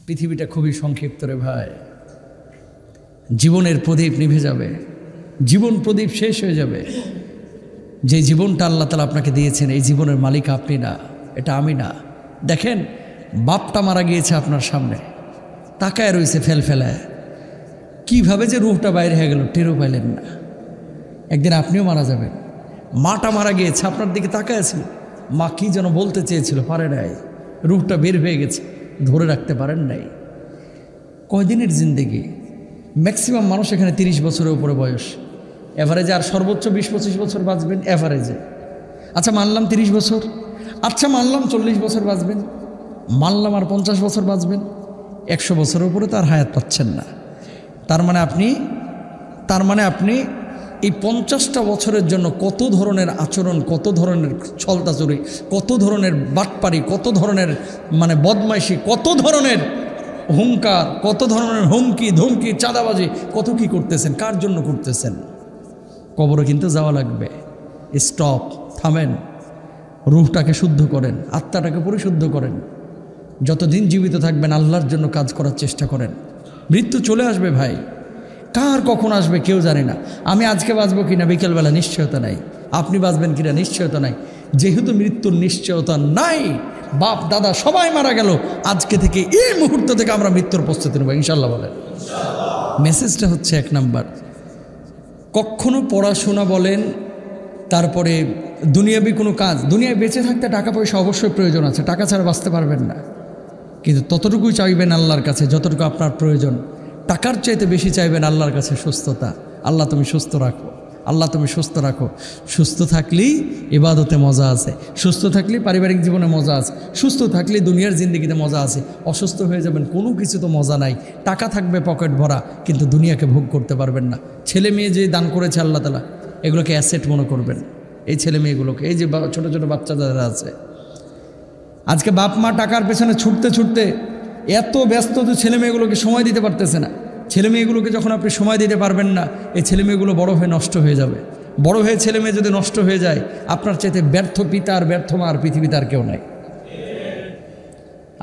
পৃথিবীটা খুবই সংক্ষিপ্ত রে ভাই। জীবনের প্রদীপ নিভে যাবে, জীবন প্রদীপ শেষ হয়ে যাবে। যে জীবনটা আল্লাহ তাআলা আপনাকে দিয়েছেন, এই জীবনের মালিক আপনি না, এটা আমি না। দেখেন, বাপটা মারা গিয়েছে আপনার সামনে, তাকায় রয়েছে ফেলফেলায়, কীভাবে যে রূহটা বাইরে হয়ে গেল টেরও পাইলেন না। একদিন আপনিও মারা যাবেন। মাটা মারা গিয়েছে, আপনার দিকে তাকায় আছে, মা কী যেন বলতে চেয়েছিল, পারে নাই, রূহটা বের হয়ে গেছে, ধরে রাখতে পারেন নাই। কয়দিনের জিন্দেগি? ম্যাক্সিমাম মানুষ এখানে 30 বছরের উপরে বয়স, এভারেজে আর সর্বোচ্চ 20-25 বছর বাঁচবেন এভারেজে। আচ্ছা মানলাম 30 বছর, আচ্ছা মানলাম 40 বছর বাঁচবেন, মানলাম আর 50 বছর বাঁচবেন। 100 বছরের উপরে তার হায়াত পাচ্ছেন না। তার মানে আপনি এই 50টা বছরের জন্য কত ধরনের আচরণ, কত ধরনের ছলতাচুরি, কত ধরনের বাটপারি, কত ধরনের বদমাইশি, কত ধরনের হুঙ্কার, কত ধরনের হুমকি ধমকি, চাঁদাবাজি, কত কি করতেছেন, কার জন্য করতেছেন? কবরে কিন্তু যাওয়া লাগবে। স্টপ, থামেন, রূহটাকে শুদ্ধ করেন, আত্মাটাকে পরিশুদ্ধ করেন। যতদিন জীবিত থাকবেন আল্লাহর জন্য কাজ করার চেষ্টা করেন। মৃত্যু চলে আসবে ভাই, কার কখন আসবে কেউ জানে না। আমি আজকে বাঁচবো কিনা বিকেলবেলা নিশ্চয়তা নাই, আপনি বাঁচবেন কিনা নিশ্চয়তা নাই। যেহেতু মৃত্যুর নিশ্চয়তা নাই, বাপ দাদা সবাই মারা গেল, আজকে থেকে এই মুহূর্ত থেকে আমরা মৃত্যুর প্রস্তুতি নেব ইনশাল্লাহ। বলেন মেসেজটা হচ্ছে 1 নাম্বার, কখনো পড়াশোনা বলেন, তারপরে দুনিয়াবি কোনো কাজ, দুনিয়ায় বেঁচে থাকতে টাকা পয়সা অবশ্যই প্রয়োজন আছে, টাকা ছাড়া বাঁচতে পারবেন না, কিন্তু ততটুকুই চাইবেন আল্লাহর কাছে যতটুকু আপনার প্রয়োজন। টাকার চাইতে বেশি চাইবেন আল্লাহর কাছে সুস্থতা। আল্লাহ তুমি সুস্থ রাখো, আল্লাহ তুমি সুস্থ রাখো। সুস্থ থাকলেই ইবাদতে মজা আছে, সুস্থ থাকলেই পারিবারিক জীবনে মজা আছে, সুস্থ থাকলেই দুনিয়ার জিন্দগিতে মজা আছে। অসুস্থ হয়ে যাবেন, কোনো কিছু তো মজা নাই। টাকা থাকবে পকেট ভরা, কিন্তু দুনিয়াকে ভোগ করতে পারবেন না। ছেলে মেয়ে যে দান করেছে আল্লাহ তাআলা, এগুলোকে অ্যাসেট মনে করবেন। এই ছেলে মেয়েগুলোকে, এই যে ছোটো ছোটো বাচ্চা যারা আছে, আজকে বাপ মা টাকার পেছনে ছুটতে ছুটতে এত ব্যস্ত যে ছেলে মেয়েগুলোকে সময় দিতে পারতেছে না। ছেলে মেয়েগুলোকে যখন আপনি সময় দিতে পারবেন না, এই ছেলে মেয়েগুলো বড় হয়ে নষ্ট হয়ে যাবে। বড় হয়ে ছেলে মেয়ে যদি নষ্ট হয়ে যায়, আপনার চাইতে ব্যর্থ পিতা আর ব্যর্থ মা আর পৃথিবীতে আর কেউ নাই।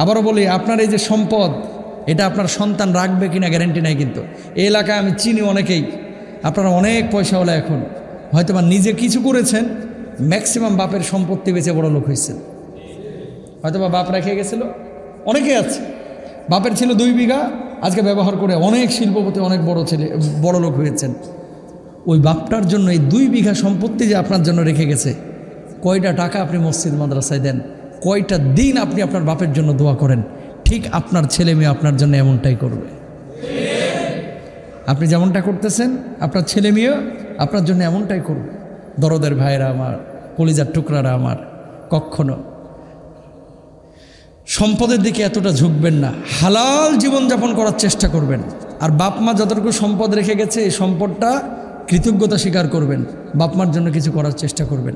আবারও বলি, আপনার এই যে সম্পদ, এটা আপনার সন্তান রাখবে কিনা গ্যারেন্টি নাই। কিন্তু এই এলাকায় আমি চিনি অনেকেই, আপনারা অনেক পয়সাওয়ালা, এখন হয়তো বা নিজে কিছু করেছেন, ম্যাক্সিমাম বাপের সম্পত্তি বেচে বড় লোক হয়েছেন। হয়তো বা বাপ রেখে গেছিল, অনেকে আছে বাপের ছিল 2 বিঘা, আজকে ব্যবহার করে অনেক শিল্পপতি, অনেক বড় লোক হয়েছেন। ওই বাপটার জন্য এই 2 বিঘা সম্পত্তি যে আপনার জন্য রেখে গেছে, কয়টা টাকা আপনি মসজিদ মাদ্রাসায় দেন, কয়টা দিন আপনি আপনার বাপের জন্য দোয়া করেন, ঠিক আপনার ছেলে মেয়ে আপনার জন্য এমনটাই করবে। আপনি যেমনটা করতেছেন, আপনার ছেলে মেয়ে আপনার জন্য এমনটাই করবে। দরদের ভাইয়েরা আমার, কলিজার টুকরারা আমার, কখনো সম্পদের দিকে এতটা ঝুঁকবেন না। হালাল জীবনযাপন করার চেষ্টা করবেন। আর বাপ মা যতটুকু সম্পদ রেখে গেছে, এই সম্পদটা কৃতজ্ঞতা স্বীকার করবেন, বাপ মার জন্য কিছু করার চেষ্টা করবেন।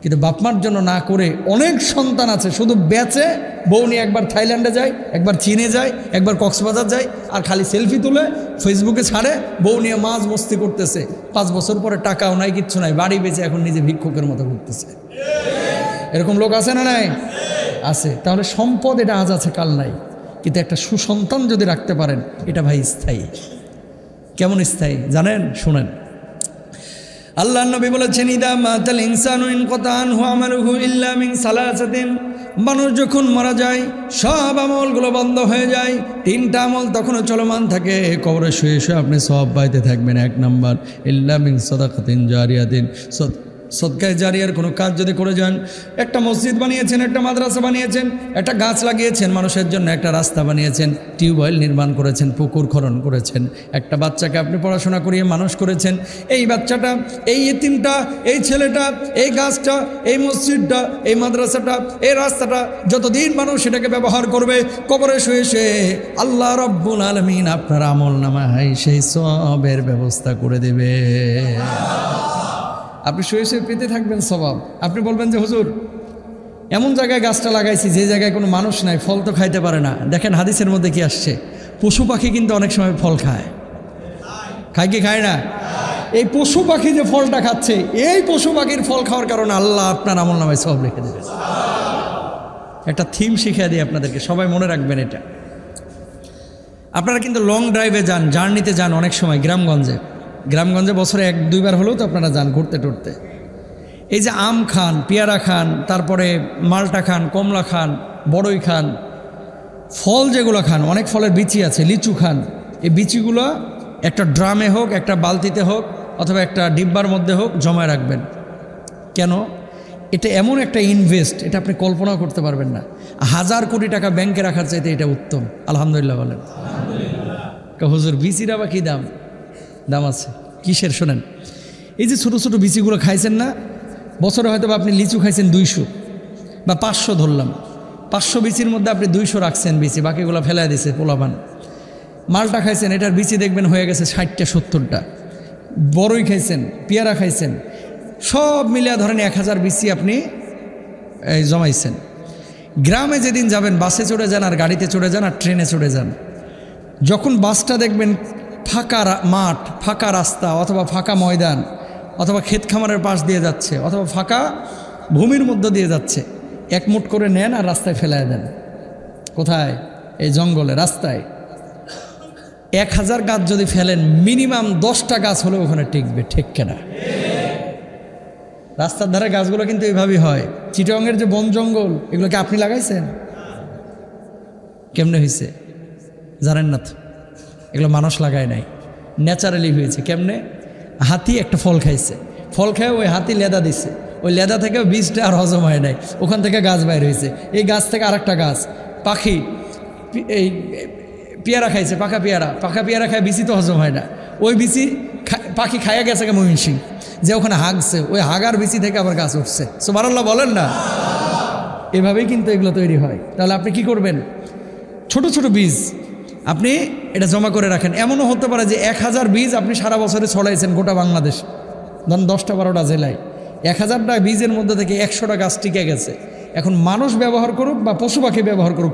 কিন্তু বাপ মার জন্য না করে অনেক সন্তান আছে শুধু বেচে, বউ নিয়ে একবার থাইল্যান্ডে যায়, একবার চীনে যায়, একবার কক্সবাজার যায়, আর খালি সেলফি তুলে ফেসবুকে ছাড়ে, বউ নিয়ে মাঝ মস্তি করতেছে। 5 বছর পরে টাকাও নাই, কিচ্ছু নাই, বাড়ি বেচে এখন নিজে ভিক্ষুকের মতো ঘুরতেছে। এরকম লোক আছে না নাই? আছে। তাহলে সম্পদ এটা আজ আছে কাল নাই, কিন্তু একটা সুসন্তান যদি রাখতে পারেন, এটা ভাই স্থায়ী। কেমন স্থায়ী জানেন? শুনেন, আল্লাহ নবী বলেছেন, ইদা মাতাল ইনসানু ইনকাতা আনহু আমালুহু ইল্লা মিন সালাসাতিন। মানুষ যখন মারা যায়, সব আমলগুলো বন্ধ হয়ে যায়, 3টা আমল তখনও চলমান থাকে। কবরে শুয়ে শুয়ে আপনি সওয়াব পাইতে থাকবেন। 1 নাম্বার, ইল্লা মিন সাদাকাতিন জারিয়াতিন। সদকায়ে জারিয়ার কোনো কাজ যদি করে যান, একটা মসজিদ বানিয়েছেন, একটা মাদ্রাসা বানিয়েছেন, একটা গাছ লাগিয়েছেন মানুষের জন্য, একটা রাস্তা বানিয়েছেন, টিউবওয়েল নির্মাণ করেছেন, পুকুর খনন করেছেন, একটা বাচ্চাকে আপনি পড়াশোনা করিয়ে মানুষ করেছেন। এই বাচ্চাটা, এই ইতিমটা, এই ছেলেটা, এই গাছটা, এই মসজিদটা, এই মাদ্রাসাটা, এই রাস্তাটা যতদিন মানুষ সেটাকে ব্যবহার করবে, কবরে শুয়ে শুয়ে আল্লাহ রাব্বুল আলামিন আপনার আমলনামায় সেই সওয়াবের ব্যবস্থা করে দেবে। আপনি শুয়ে শুয়ে পেতে থাকবেন সওয়াব। আপনি বলবেন যে হুজুর, এমন জায়গায় গাছটা লাগাইছি যে জায়গায় কোনো মানুষ নাই, ফল তো খাইতে পারে না। দেখেন হাদিসের মধ্যে কি আসছে, পশু পাখি কিন্তু অনেক সময় ফল খায়। খায় কি খায় না? এই পশু পাখি যে ফলটা খাচ্ছে, এই পশু পাখির ফল খাওয়ার কারণে আল্লাহ আপনার আমলনামায় সওয়াব লিখে দেবে। একটা থিম শিখিয়ে দিই আপনাদেরকে, সবাই মনে রাখবেন এটা। আপনারা কিন্তু লং ড্রাইভে যান, জার্নিতে যান অনেক সময় গ্রামগঞ্জে বছরে 1-2 বার হলেও তো আপনারা যান ঘুরতে টুরতে। এই যে আম খান, পেয়ারা খান, তারপরে মালটা খান, কমলা খান, বড়ই খান, ফল যেগুলো খান, অনেক ফলের বিচি আছে, লিচু খান, এই বিচিগুলো একটা ড্রামে হোক, একটা বালতিতে হোক, অথবা একটা ডিব্বার মধ্যে হোক জমায় রাখবেন। কেন? এটা এমন একটা ইনভেস্ট, এটা আপনি কল্পনাও করতে পারবেন না। 1000 কোটি টাকা ব্যাংকে রাখার চাইতে এটা উত্তম। আলহামদুলিল্লাহ বলেন। হুজুর বিচির আবার কী দাম আছে কিসের? শোনেন, এই যে ছোটো ছোটো বিচিগুলো খাইছেন না, বছরে হয়তো আপনি লিচু খাইছেন 200 বা 500 ধরলাম, 500 বিচির মধ্যে আপনি 200 রাখছেন বিচি, বাকিগুলো ফেলাই দিয়েছে পোলাপান। মালটা খাইছেন, এটার বিচি দেখবেন হয়ে গেছে 60টা 70টা। বড়ই খাইছেন, পেয়ারা খাইছেন, সব মিলিয়ে ধরেন 1000 বিচি আপনি জমাইছেন। গ্রামে যেদিন যাবেন, বাসে চড়ে যান আর গাড়িতে চড়ে যান আর ট্রেনে চড়ে যান, যখন বাসটা দেখবেন ফাঁকা মাঠ, ফাঁকা রাস্তা, অথবা ফাঁকা ময়দান, অথবা ক্ষেত খামারের পাশ দিয়ে যাচ্ছে, অথবা ফাঁকা ভূমির মধ্য দিয়ে যাচ্ছে, এক মুঠ করে নেন আর রাস্তায় ফেলায় দেন। কোথায়? এই জঙ্গলে, রাস্তায়। 1000 গাছ যদি ফেলেন, মিনিমাম 10টা গাছ হলে ওখানে টিকবে, ঠিক কেনা? রাস্তার ধারে গাছগুলো কিন্তু এইভাবেই হয়। চিটাগংয়ের যে বন জঙ্গল, এগুলোকে আপনি লাগাইছেন? কেমনে হয়েছে জানেন না তো? এগুলো মানুষ লাগায় নাই, ন্যাচারালি হয়েছে। কেমনে? হাতি একটা ফল খাইছে, ফল খায় ওই হাতি লেদা দিছে, ওই লেদা থেকে বীজটা আর হজম হয় নাই, ওখান থেকে গাছ বাইর হয়েছে। এই গাছ থেকে আরেকটা গাছ, পাখি এই পেয়ারা খাইছে, পাকা পেয়ারা খায়, বিচি তো হজম হয় না, ওই বিচি পাখি খাইয়া গেছে ময়মনসিং, যে ওখানে হাগছে, ওই হাগার বিচি থেকে আবার গাছ উঠছে। সুবহানাল্লাহ বলেন না? এভাবেই কিন্তু এগুলো তৈরি হয়। তাহলে আপনি কি করবেন? ছোট ছোট বীজ আপনি এটা জমা করে রাখেন। এমনও হতে পারে যে 1000 বীজ আপনি সারা বছরে ছড়াইছেন গোটা বাংলাদেশ, ধরেন 10টা-12টা জেলায়, 1000টা বীজের মধ্যে থেকে 100টা গাছ টিকে গেছে। এখন মানুষ ব্যবহার করুক বা পশু পাখি ব্যবহার করুক,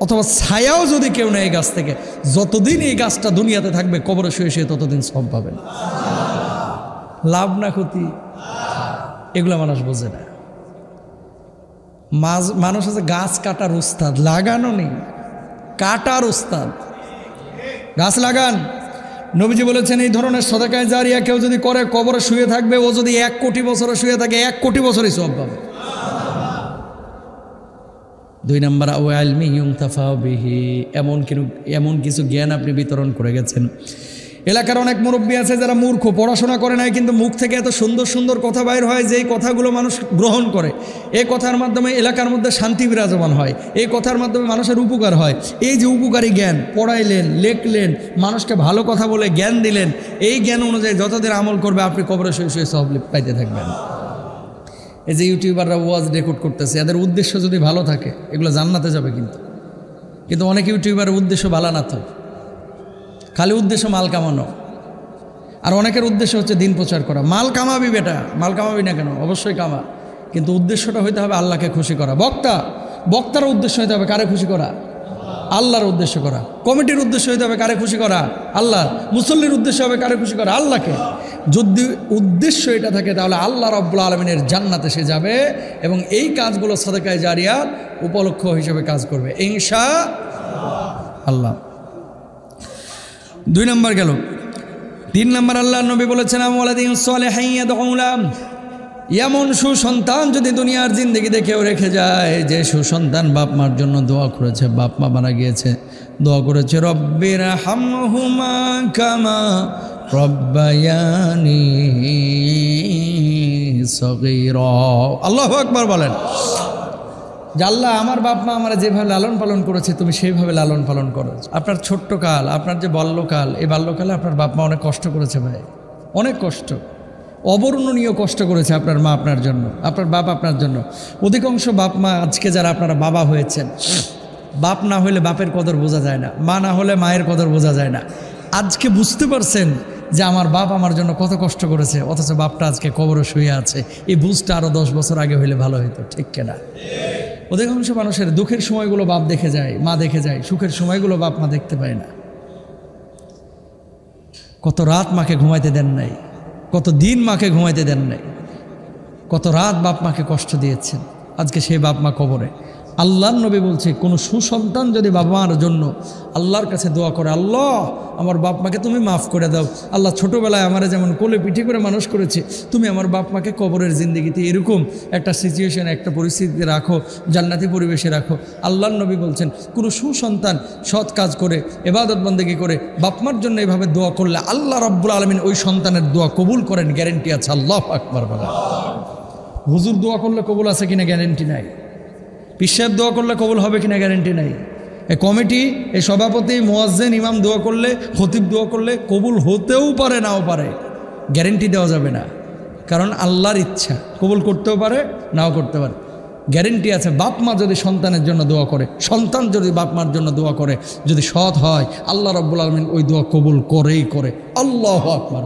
অথবা ছায়াও যদি কেউ নেয় এই গাছ থেকে, যতদিন এই গাছটা দুনিয়াতে থাকবে, কবরে শুয়ে শুয়ে ততদিন সব পাবেন। লাভ না ক্ষতি? এগুলো মানুষ বোঝে না। মানুষ আছে গাছ কাটার উস্তাদ, লাগানো নেই, কাটার উস্তাদ। গাছ লাগান। নবীজি বলেছেন এই ধরনের সদকায়ে জারিয়া কেউ যদি করে, কবরে শুয়ে থাকবে, ও যদি 1 কোটি বছরে শুয়ে থাকে, 1 কোটি বছরই সওয়াব পাবে। 2 নম্বর, ও ইলমি ইউনতাফা বিহি, এমন কিছু জ্ঞান আপনি বিতরণ করে গেছেন। এলাকার অনেক মুরব্বী আছে যারা মূর্খ, পড়াশোনা করে নাই, কিন্তু মুখ থেকে এত সুন্দর সুন্দর কথা বাইর হয়, যেই কথাগুলো মানুষ গ্রহণ করে। এই কথার মাধ্যমে এলাকার মধ্যে শান্তি বিরাজমান হয়, এই কথার মাধ্যমে মানুষের উপকার হয়। এই যে উপকারী জ্ঞান পড়াইলেন, লেখলেন, মানুষকে ভালো কথা বলে জ্ঞান দিলেন, এই জ্ঞান অনুযায়ী যতদিন আমল করবে, আপনি কবরে শুয়ে শুয়ে সওয়াব পাইতে থাকবেন। এই যে ইউটিউবাররা ওয়াজ রেকর্ড করতেছে, এদের উদ্দেশ্য যদি ভালো থাকে, এগুলো জান্নাতে যাবে। কিন্তু অনেক ইউটিউবারের উদ্দেশ্য ভালো না, তো খালি উদ্দেশ্য মাল কামানো। আর অনেকের উদ্দেশ্য হচ্ছে দিন প্রচার করা। মাল কামাবি বেটা, মাল কামাবি না কেন? অবশ্যই কামা, কিন্তু উদ্দেশ্যটা হইতে হবে আল্লাহকে খুশি করা। বক্তার উদ্দেশ্য হইতে হবে কারে খুশি করা? আল্লাহর উদ্দেশ্য করা। কমিটির উদ্দেশ্য হইতে হবে কারে খুশি করা? আল্লাহ। মুসল্লির উদ্দেশ্য হবে কারে খুশি করা? আল্লাহকে। যদি উদ্দেশ্য এটা থাকে, তাহলে আল্লাহ রাব্বুল আলামিনের জান্নাতে সে যাবে, এবং এই কাজগুলো সাদাকায়ে জারিয়ার উপলক্ষ হিসেবে কাজ করবে ইনশাআল্লাহ। 2 নম্বর গেল। 3 নম্বর, আল্লাহর নবী বলেছেন, ওয়ালাদিন সালিহিন ইয়াদউলা, এমন সুসন্তান যদি দুনিয়ার জিন্দেগিতে কেউ রেখে যায়, যে সুসন্তান বাপ মার জন্য দোয়া করেছে, বাপ মা মারা গিয়েছে, দোয়া করেছে, রব্বির হামহুমা কামা রব্বায়ানি সগীরা। আল্লাহু আকবার বলেন। যে আল্লাহ, আমার বাপ মা আমার যেভাবে লালন পালন করেছে, তুমি সেইভাবে লালন পালন করো। আপনার ছোট্ট কাল, আপনার যে বাল্যকাল, এই বাল্যকালে আপনার বাপ মা অনেক কষ্ট করেছে ভাই, অনেক কষ্ট, অবর্ণনীয় কষ্ট করেছে আপনার মা আপনার জন্য, আপনার বাপ আপনার জন্য। অধিকাংশ বাপ মা আজকে যারা আপনারা বাবা হয়েছেন, বাপ না হলে বাপের কদর বোঝা যায় না, মা না হলে মায়ের কদর বোঝা যায় না। আজকে বুঝতে পারছেন যে আমার বাপ আমার জন্য কত কষ্ট করেছে, অথচ বাপটা আজকে কবরে শুয়ে আছে। এই বুঝটা আরও 10 বছর আগে হইলে ভালো হতো, ঠিক কিনা? অধিকাংশ মানুষের দুঃখের সময়গুলো বাপ দেখে যায়, মা দেখে যায়, সুখের সময়গুলো বাপ মা দেখতে পায় না। কত রাত মাকে ঘুমাইতে দেন নাই, কত দিন মাকে ঘুমাইতে দেন নাই, কত রাত বাপ মাকে কষ্ট দিয়েছেন, আজকে সেই বাপ মা কবরে। আল্লাহর নবী বলছে কোনো সুসন্তান যদি বাবা মার জন্য আল্লাহর কাছে দোয়া করে, আল্লাহ আমার বাপ মাকে তুমি মাফ করে দাও, আল্লাহ ছোটোবেলায় আমারে যেমন কোলে পিঠে করে মানুষ করেছে, তুমি আমার বাপ মাকে কবরের জিন্দেগিতে এরকম একটা সিচুয়েশন, একটা পরিস্থিতিতে রাখো, জান্নাতি পরিবেশে রাখো। আল্লাহর নবী বলছেন কোনো সুসন্তান সৎ কাজ করে ইবাদত বন্দেগী করে বাপ মার জন্য এভাবে দোয়া করলে আল্লাহ রাব্বুল আলামিন ওই সন্তানের দোয়া কবুল করেন, গ্যারেন্টি আছে। আল্লাহু আকবার বলা। হুজুর দোয়া করলে কবুল আছে কিনা গ্যারেন্টি নাই, পীর সাহেব দোয়া করলে কবুল হবে কিনা গ্যারেন্টি নাই, এই কমিটি, এই সভাপতি, মুয়াজ্জিন, ইমাম দোয়া করলে, খতিব দোয়া করলে কবুল হতেও পারে নাও পারে, গ্যারেন্টি দেওয়া যাবে না। কারণ আল্লাহর ইচ্ছা, কবুল করতেও পারে নাও করতে পারে। গ্যারেন্টি আছে বাপ মা যদি সন্তানের জন্য দোয়া করে, সন্তান যদি বাপ মার জন্য দোয়া করে, যদি সৎ হয়, আল্লাহ রাব্বুল আলামিন ওই দোয়া কবুল করেই করে। আল্লাহু আকবার।